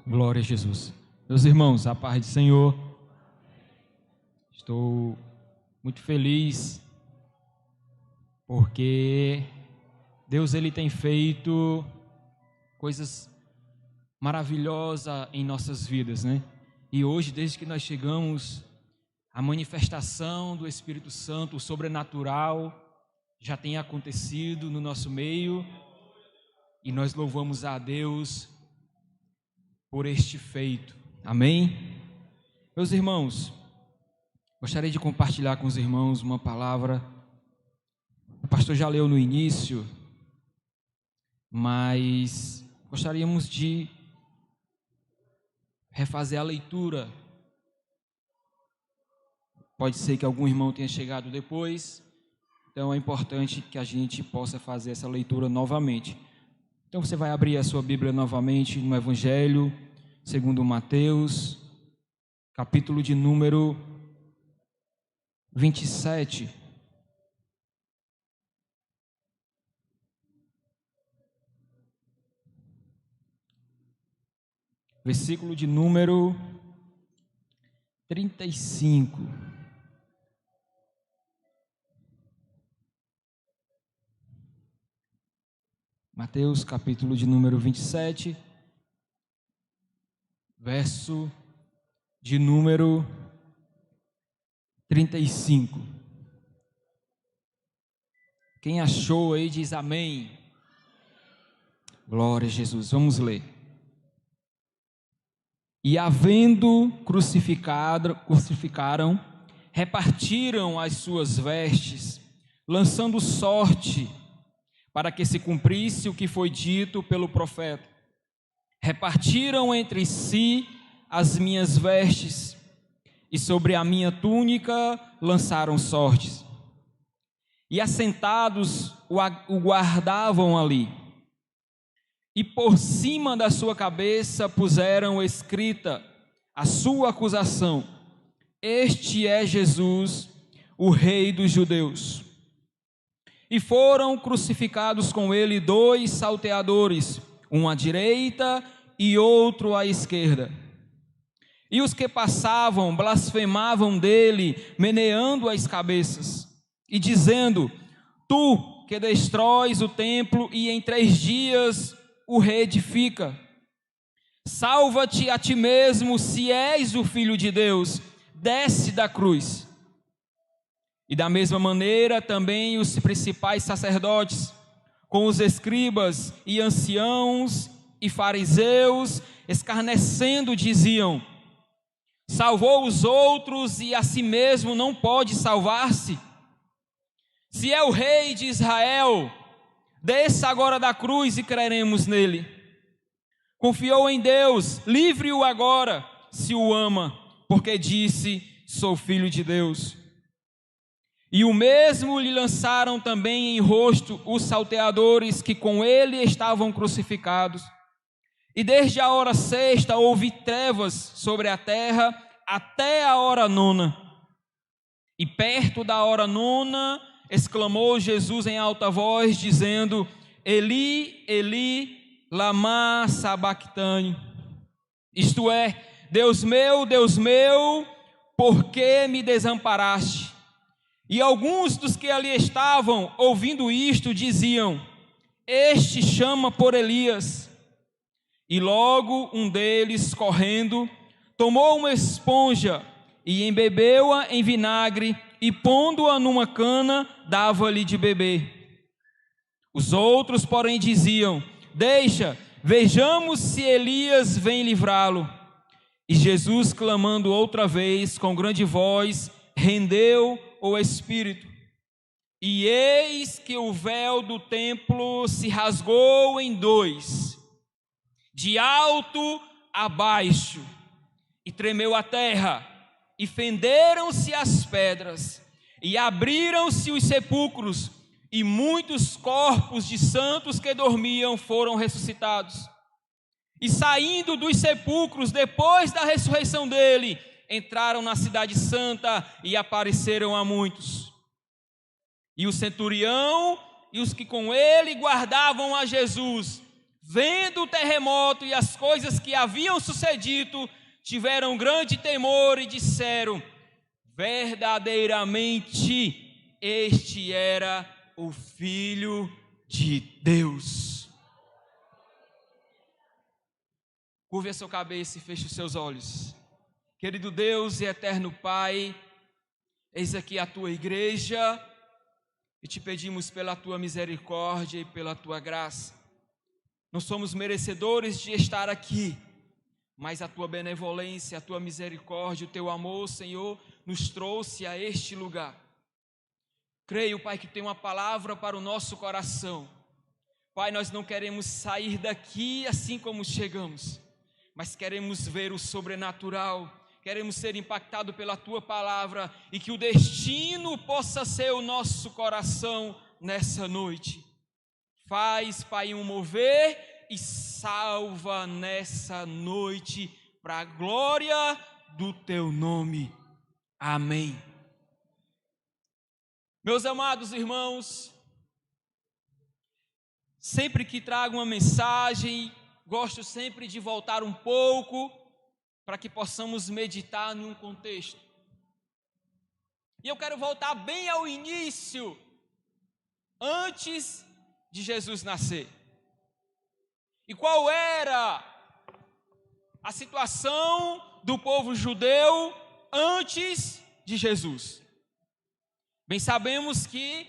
Glória a Jesus. Meus irmãos, a paz do Senhor. Estou muito feliz porque Deus ele tem feito coisas maravilhosas em nossas vidas, né? E hoje, desde que nós chegamos, a manifestação do Espírito Santo, o sobrenatural, já tem acontecido no nosso meio e nós louvamos a Deus por este feito. Amém? Meus irmãos, gostaria de compartilhar com os irmãos uma palavra. O pastor já leu no início, mas gostaríamos de refazer a leitura. Pode ser que algum irmão tenha chegado depois, então é importante que a gente possa fazer essa leitura novamente. Então você vai abrir a sua Bíblia novamente no Evangelho segundo Mateus, capítulo de número 27. Versículo de número 35. Mateus, capítulo de número 27, verso de número 35. Quem achou aí diz amém. Glória a Jesus. Vamos ler. E havendo crucificaram, repartiram as suas vestes, lançando sorte, para que se cumprisse o que foi dito pelo profeta. Repartiram entre si as minhas vestes, e sobre a minha túnica lançaram sortes. E assentados o guardavam ali. E por cima da sua cabeça puseram escrita a sua acusação: Este é Jesus, o Rei dos Judeus. E foram crucificados com ele 2 salteadores, um à direita e outro à esquerda. E os que passavam blasfemavam dele, meneando as cabeças, e dizendo: Tu que destróis o templo e em 3 dias o reedifica, salva-te a ti mesmo, se és o Filho de Deus, desce da cruz. E da mesma maneira também os principais sacerdotes, com os escribas e anciãos e fariseus, escarnecendo, diziam: Salvou os outros e a si mesmo não pode salvar-se? Se é o Rei de Israel, desça agora da cruz e creremos nele. Confiou em Deus, livre-o agora, se o ama, porque disse: Sou filho de Deus. E o mesmo lhe lançaram também em rosto os salteadores que com ele estavam crucificados. E desde a hora 6ª houve trevas sobre a terra até a hora 9ª. E perto da hora 9ª exclamou Jesus em alta voz, dizendo: Eli, Eli, lama sabactani. Isto é, Deus meu, por que me desamparaste? E alguns dos que ali estavam, ouvindo isto, diziam: Este chama por Elias. E logo um deles, correndo, tomou uma esponja e embebeu-a em vinagre e, pondo-a numa cana, dava-lhe de beber. Os outros, porém, diziam: Deixa, vejamos se Elias vem livrá-lo. E Jesus, clamando outra vez com grande voz, rendeu o Espírito. E eis que o véu do templo se rasgou em 2, de alto a baixo, e tremeu a terra, e fenderam-se as pedras, e abriram-se os sepulcros, e muitos corpos de santos que dormiam foram ressuscitados. E saindo dos sepulcros, depois da ressurreição dele, entraram na cidade santa e apareceram a muitos. E o centurião e os que com ele guardavam a Jesus, vendo o terremoto e as coisas que haviam sucedido, tiveram grande temor e disseram: verdadeiramente este era o Filho de Deus. Curve a sua cabeça e feche os seus olhos. Querido Deus e eterno Pai, eis aqui a tua igreja e te pedimos pela tua misericórdia e pela tua graça. Não somos merecedores de estar aqui, mas a tua benevolência, a tua misericórdia, o teu amor, Senhor, nos trouxe a este lugar. Creio, Pai, que tem uma palavra para o nosso coração. Pai, nós não queremos sair daqui assim como chegamos, mas queremos ver o sobrenatural, queremos ser impactados pela tua palavra e que o destino possa ser o nosso coração nessa noite. Faz, Pai, um mover e salva nessa noite para a glória do teu nome. Amém. Meus amados irmãos, sempre que trago uma mensagem, gosto sempre de voltar um pouco para que possamos meditar em um contexto. E eu quero voltar bem ao início, antes de Jesus nascer. E qual era a situação do povo judeu antes de Jesus? Bem, sabemos que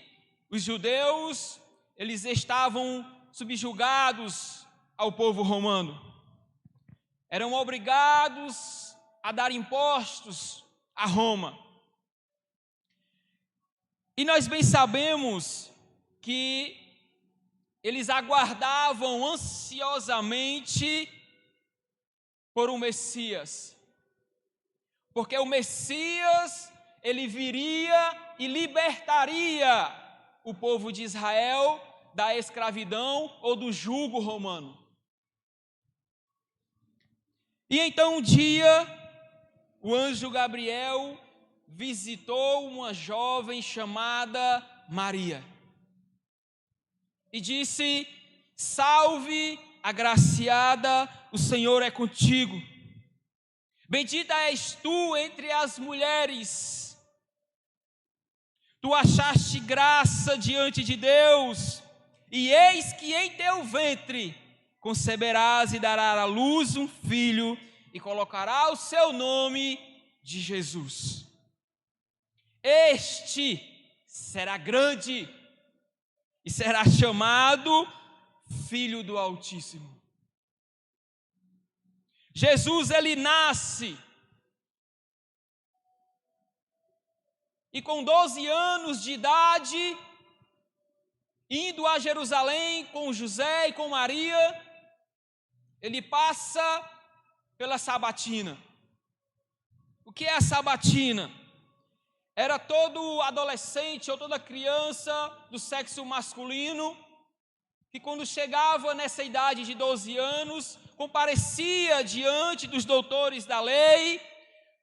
os judeus, eles estavam subjugados ao povo romano. Eram obrigados a dar impostos a Roma. E nós bem sabemos que eles aguardavam ansiosamente por um Messias, porque o Messias, ele viria e libertaria o povo de Israel da escravidão ou do jugo romano. E então um dia, o anjo Gabriel visitou uma jovem chamada Maria e disse: salve, agraciada, o Senhor é contigo. Bendita és tu entre as mulheres. Tu achaste graça diante de Deus, e eis que em teu ventre conceberás e darás à luz um filho, e colocará o seu nome de Jesus. Este será grande e será chamado Filho do Altíssimo. Jesus, ele nasce, e com 12 anos de idade, indo a Jerusalém com José e com Maria, ele passa pela sabatina. O que é a sabatina? Era todo adolescente ou toda criança do sexo masculino que, quando chegava nessa idade de 12 anos, comparecia diante dos doutores da lei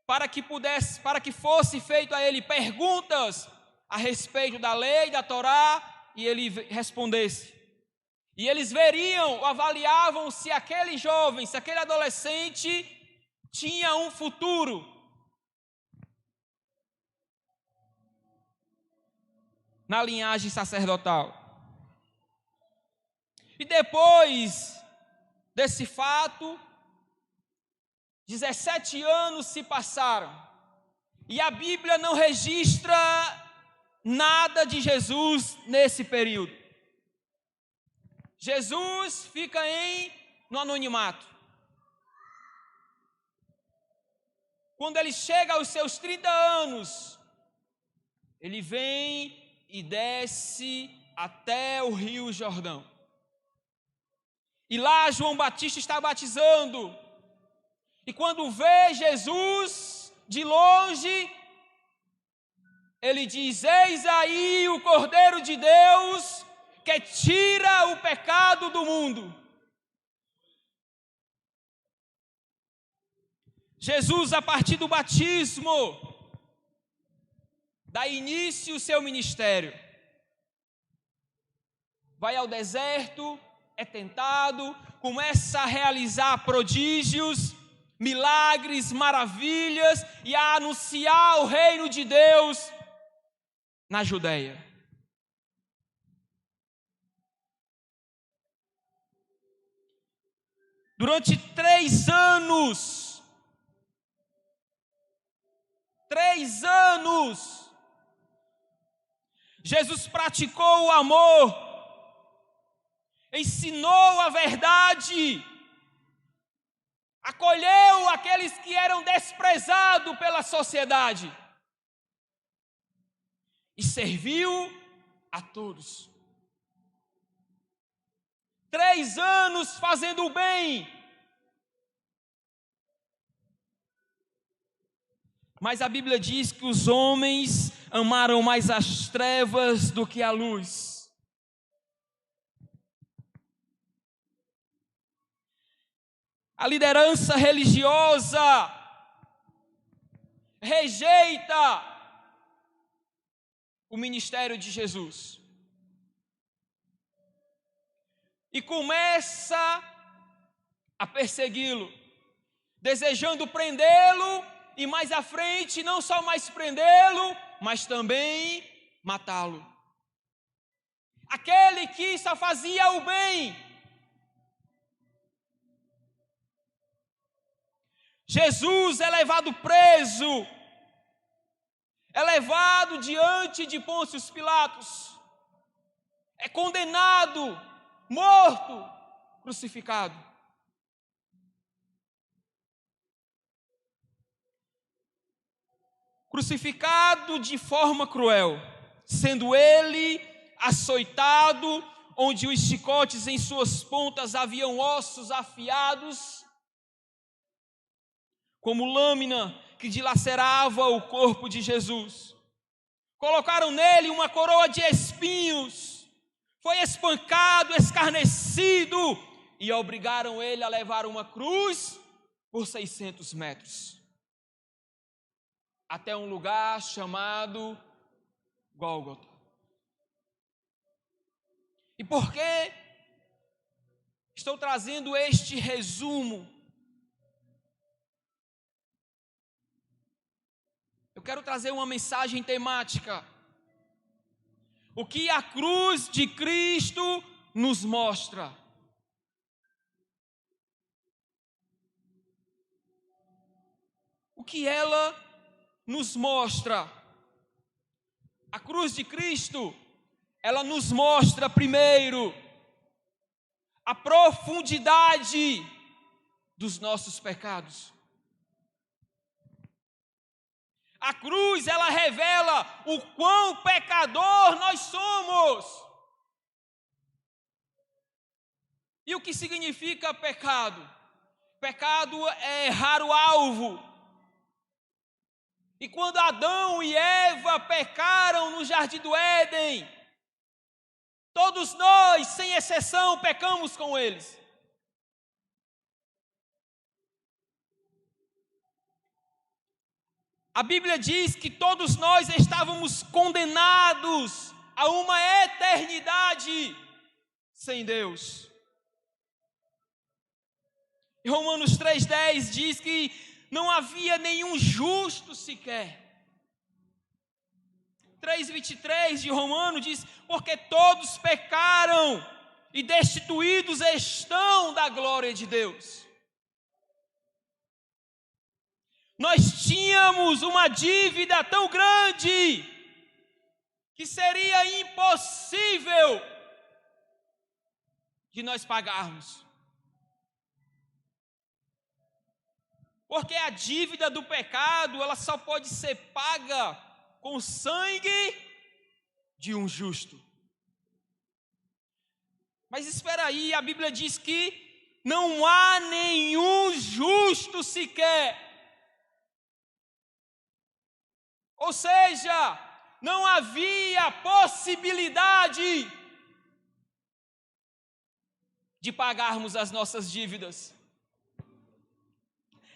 para que fosse feito a ele perguntas a respeito da lei, da Torá, e ele respondesse. E eles veriam, avaliavam se aquele jovem, se aquele adolescente tinha um futuro. Na linhagem sacerdotal. E depois desse fato, 17 anos se passaram, e a Bíblia não registra nada de Jesus nesse período. Jesus fica no anonimato. Quando ele chega aos seus 30 anos, ele vem e desce até o Rio Jordão. E lá João Batista está batizando. E quando vê Jesus de longe, ele diz: eis aí o Cordeiro de Deus que tira o pecado do mundo. Jesus, a partir do batismo, dá início ao seu ministério. Vai ao deserto é tentado, começa a realizar prodígios, milagres, maravilhas e a anunciar o reino de Deus na Judeia. Durante 3 anos, Jesus praticou o amor, ensinou a verdade, acolheu aqueles que eram desprezados pela sociedade e serviu a todos. 3 anos fazendo o bem. Mas a Bíblia diz que os homens amaram mais as trevas do que a luz. A liderança religiosa rejeita o ministério de Jesus e começa a persegui-lo, desejando prendê-lo e mais à frente não só mais prendê-lo, mas também matá-lo. Aquele que só fazia o bem. Jesus é levado preso, é levado diante de Pôncio Pilatos, é condenado, morto, crucificado. Crucificado de forma cruel, sendo ele açoitado, onde os chicotes em suas pontas haviam ossos afiados, como lâmina que dilacerava o corpo de Jesus. Colocaram nele uma coroa de espinhos, foi espancado, escarnecido, e obrigaram ele a levar uma cruz por 600 metros. Até um lugar chamado Gólgota. E por que estou trazendo este resumo? Eu quero trazer uma mensagem temática. O que a cruz de Cristo nos mostra? O que ela nos mostra? A cruz de Cristo, ela nos mostra primeiro a profundidade dos nossos pecados. A cruz, ela revela o quão pecador nós somos. E o que significa pecado? Pecado é errar o alvo. E quando Adão e Eva pecaram no jardim do Éden, todos nós, sem exceção, pecamos com eles. A Bíblia diz que todos nós estávamos condenados a uma eternidade sem Deus. E Romanos 3,10 diz que não havia nenhum justo sequer. 3,23 de Romanos diz: porque todos pecaram e destituídos estão da glória de Deus. Nós tínhamos uma dívida tão grande que seria impossível de nós pagarmos. Porque a dívida do pecado, ela só pode ser paga com o sangue de um justo. Mas espera aí, a Bíblia diz que não há nenhum justo sequer. Ou seja, não havia possibilidade de pagarmos as nossas dívidas.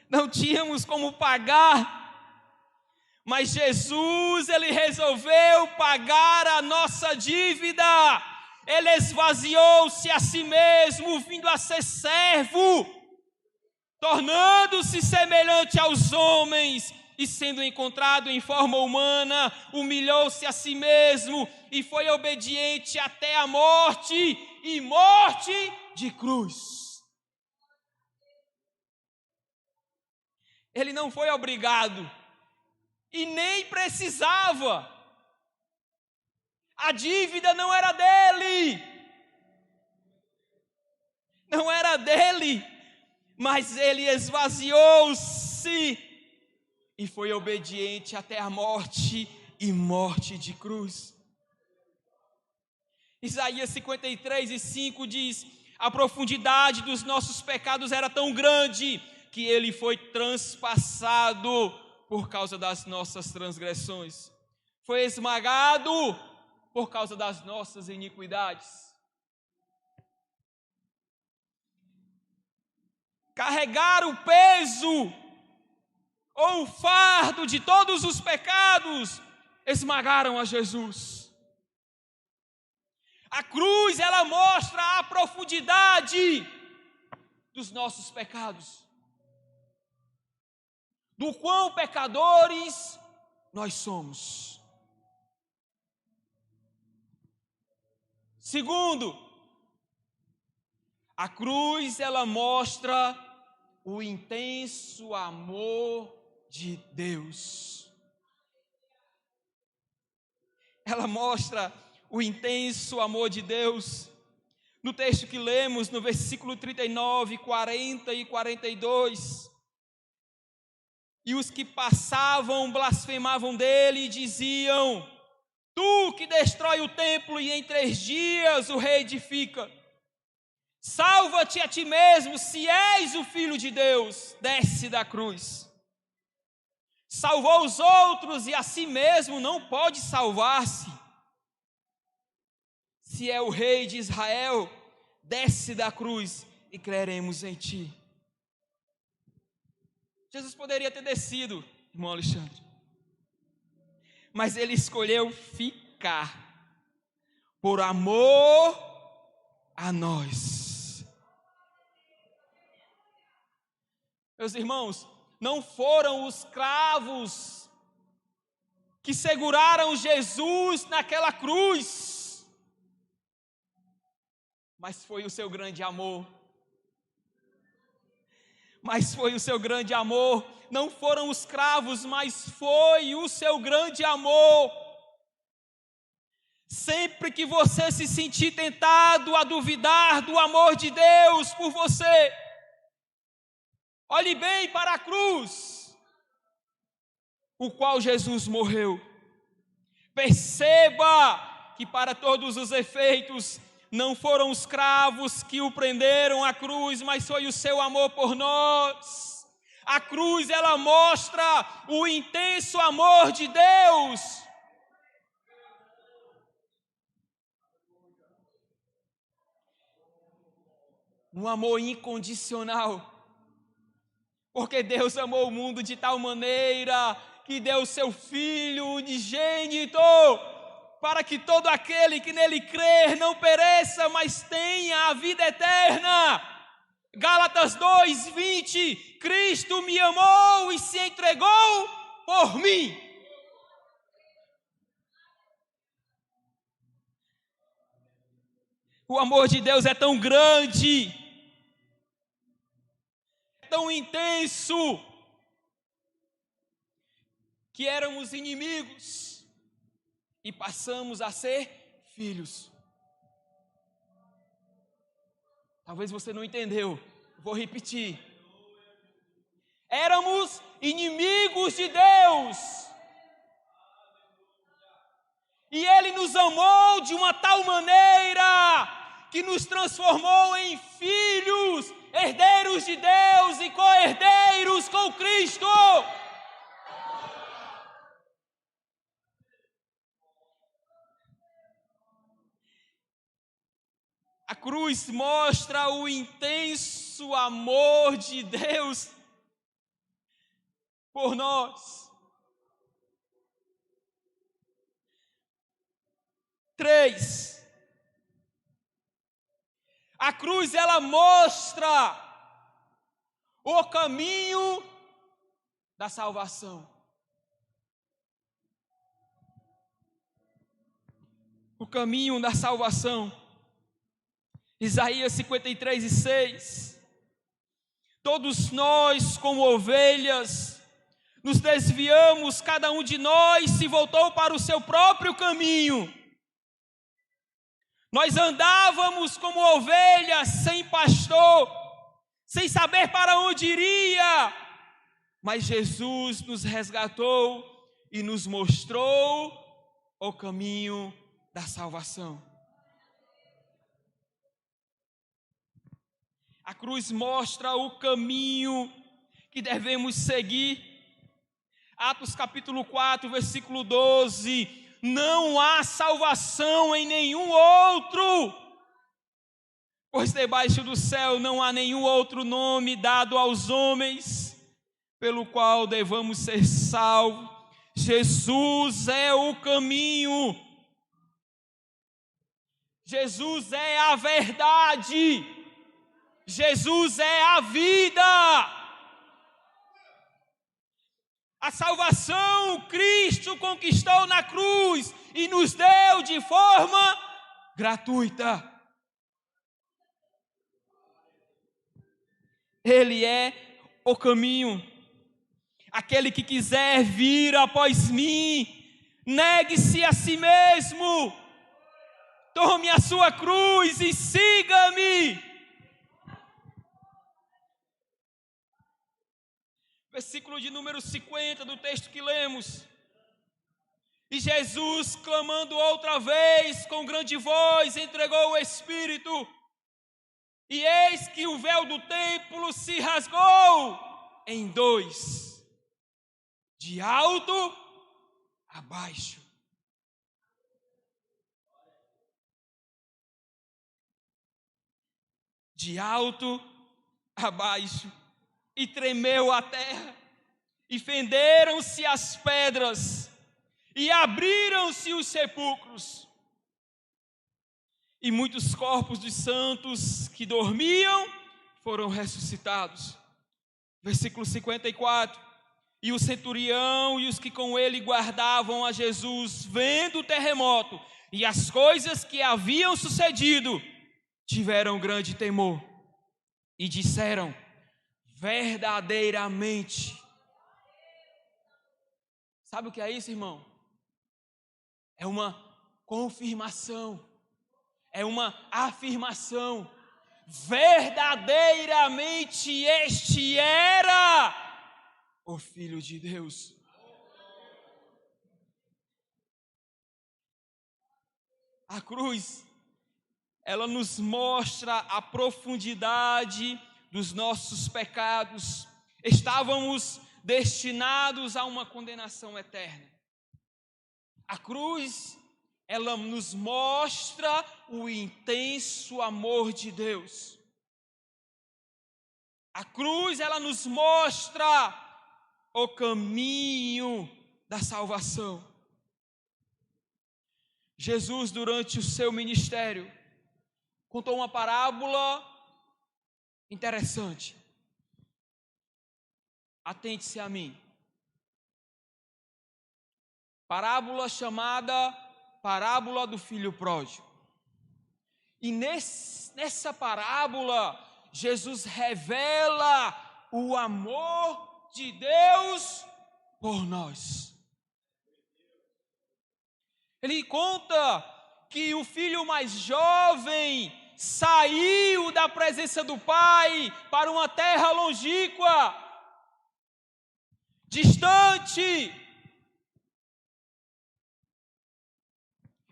Não tínhamos como pagar, mas Jesus, ele resolveu pagar a nossa dívida, Ele esvaziou-se a si mesmo, vindo a ser servo, tornando-se semelhante aos homens, e sendo encontrado em forma humana, humilhou-se a si mesmo e foi obediente até a morte, e morte de cruz. Ele não foi obrigado e nem precisava. A dívida não era dele. Não era dele, mas ele esvaziou-se e foi obediente até a morte, e morte de cruz. Isaías 53:5 diz: a profundidade dos nossos pecados era tão grande que ele foi transpassado por causa das nossas transgressões, foi esmagado por causa das nossas iniquidades. Carregar o peso ou o fardo de todos os pecados esmagaram a Jesus. A cruz, ela mostra a profundidade dos nossos pecados, do quão pecadores nós somos. Segundo, a cruz, ela mostra o intenso amor de Deus. Ela mostra o intenso amor de Deus. No texto que lemos, no versículo 39, 40 e 42. E os que passavam blasfemavam dele e diziam: tu que destrói o templo e em 3 dias o reedifica, salva-te a ti mesmo, se és o Filho de Deus, desce da cruz. Salvou os outros e a si mesmo não pode salvar-se. Se é o Rei de Israel, desce da cruz e creremos em ti. Jesus poderia ter descido, irmão Alexandre, mas ele escolheu ficar por amor a nós. Meus irmãos, não foram os cravos que seguraram Jesus naquela cruz, mas foi o seu grande amor. Mas foi o seu grande amor. Não foram os cravos, mas foi o seu grande amor. Sempre que você se sentir tentado a duvidar do amor de Deus por você, olhe bem para a cruz, o qual Jesus morreu. Perceba que para todos os efeitos, não foram os cravos que o prenderam à cruz, mas foi o seu amor por nós. A cruz, ela mostra o intenso amor de Deus. Um amor incondicional. Porque Deus amou o mundo de tal maneira que deu seu Filho unigênito, para que todo aquele que nele crer não pereça, mas tenha a vida eterna. Gálatas 2:20, Cristo me amou e se entregou por mim. O amor de Deus é tão grande, é tão intenso, que éramos inimigos e passamos a ser filhos. Talvez você não entendeu, vou repetir. Éramos inimigos de Deus, e Ele nos amou de uma tal maneira que nos transformou em filhos, herdeiros de Deus e co-herdeiros com Cristo. A cruz mostra o intenso amor de Deus por nós. 3. A cruz, ela mostra o caminho da salvação. O caminho da salvação. Isaías 53:6. Todos nós, como ovelhas, nos desviamos, cada um de nós se voltou para o seu próprio caminho. Nós andávamos como ovelhas sem pastor, sem saber para onde iria, mas Jesus nos resgatou e nos mostrou o caminho da salvação. A cruz mostra o caminho que devemos seguir. Atos capítulo 4, versículo 12. Não há salvação em nenhum outro, pois debaixo do céu não há nenhum outro nome dado aos homens, pelo qual devamos ser salvos. Jesus é o caminho. Jesus é a verdade. Jesus é a vida. A salvação Cristo conquistou na cruz e nos deu de forma gratuita. Ele é o caminho. Aquele que quiser vir após mim, negue-se a si mesmo, tome a sua cruz e siga-me. Versículo de número 50 do texto que lemos. E Jesus, clamando outra vez com grande voz, entregou o Espírito. E eis que o véu do templo se rasgou em dois, de alto a baixo. De alto a baixo. E tremeu a terra, e fenderam-se as pedras, e abriram-se os sepulcros. E muitos corpos dos santos que dormiam foram ressuscitados. Versículo 54. E o centurião e os que com ele guardavam a Jesus, vendo o terremoto e as coisas que haviam sucedido, tiveram grande temor e disseram: verdadeiramente. Sabe o que é isso, irmão? É uma confirmação, é uma afirmação. Verdadeiramente este era o Filho de Deus. A cruz, ela nos mostra a profundidade dos nossos pecados. Estávamos destinados a uma condenação eterna. A cruz, ela nos mostra o intenso amor de Deus. A cruz, ela nos mostra o caminho da salvação. Jesus, durante o seu ministério, contou uma parábola interessante. Atente-se a mim. Parábola chamada parábola do filho pródigo. E nessa parábola, Jesus revela o amor de Deus por nós. Ele conta que o filho mais jovem saiu da presença do pai para uma terra longínqua, distante,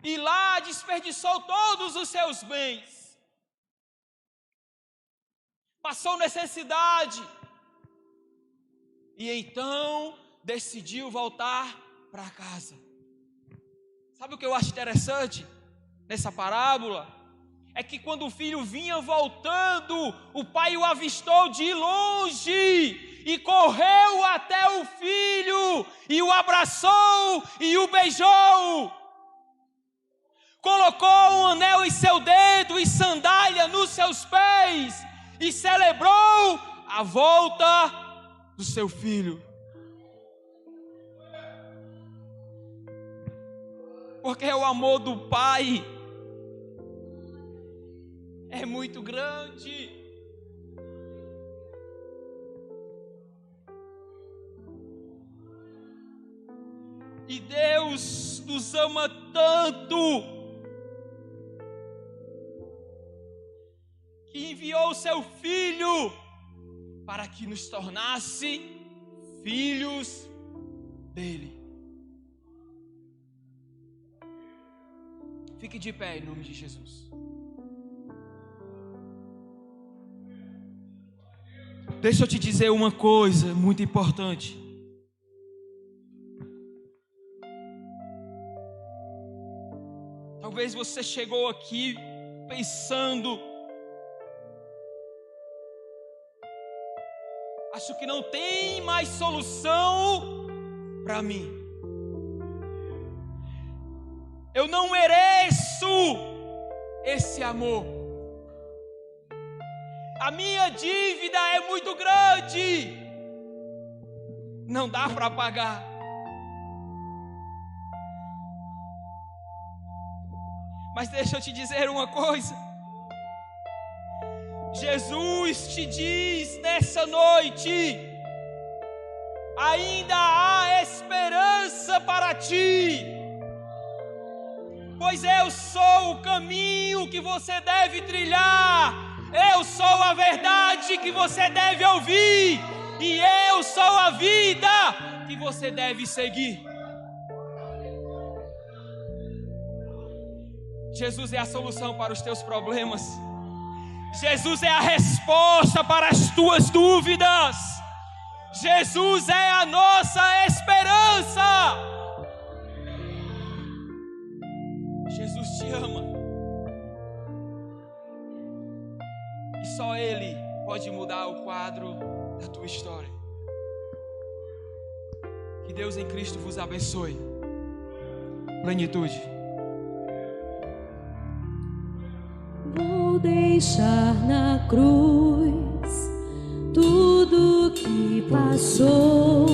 e lá desperdiçou todos os seus bens, passou necessidade, e então decidiu voltar para casa. Sabe o que eu acho interessante nessa parábola? É que quando o filho vinha voltando, o pai o avistou de longe e correu até o filho e o abraçou e o beijou. colocou um anel em seu dedo e sandália nos seus pés e celebrou a volta do seu filho. Porque o amor do Pai é muito grande. E Deus nos ama tanto que enviou o seu Filho para que nos tornasse filhos dele. Fique de pé em nome de Jesus. Deixa eu te dizer uma coisa muito importante. Talvez você chegou aqui pensando: acho que não tem mais solução para mim. Eu não mereço esse amor. A minha dívida é muito grande. Não dá para pagar. Mas deixa eu te dizer uma coisa. Jesus te diz nessa noite: ainda há esperança para ti. Pois eu sou o caminho que você deve trilhar, eu sou a verdade que você deve ouvir, e eu sou a vida que você deve seguir. Jesus é a solução para os teus problemas. Jesus é a resposta para as tuas dúvidas. Jesus é a nossa esperança. Jesus te ama. E só Ele pode mudar o quadro da tua história. Que Deus em Cristo vos abençoe. Plenitude. Vou deixar na cruz tudo que passou.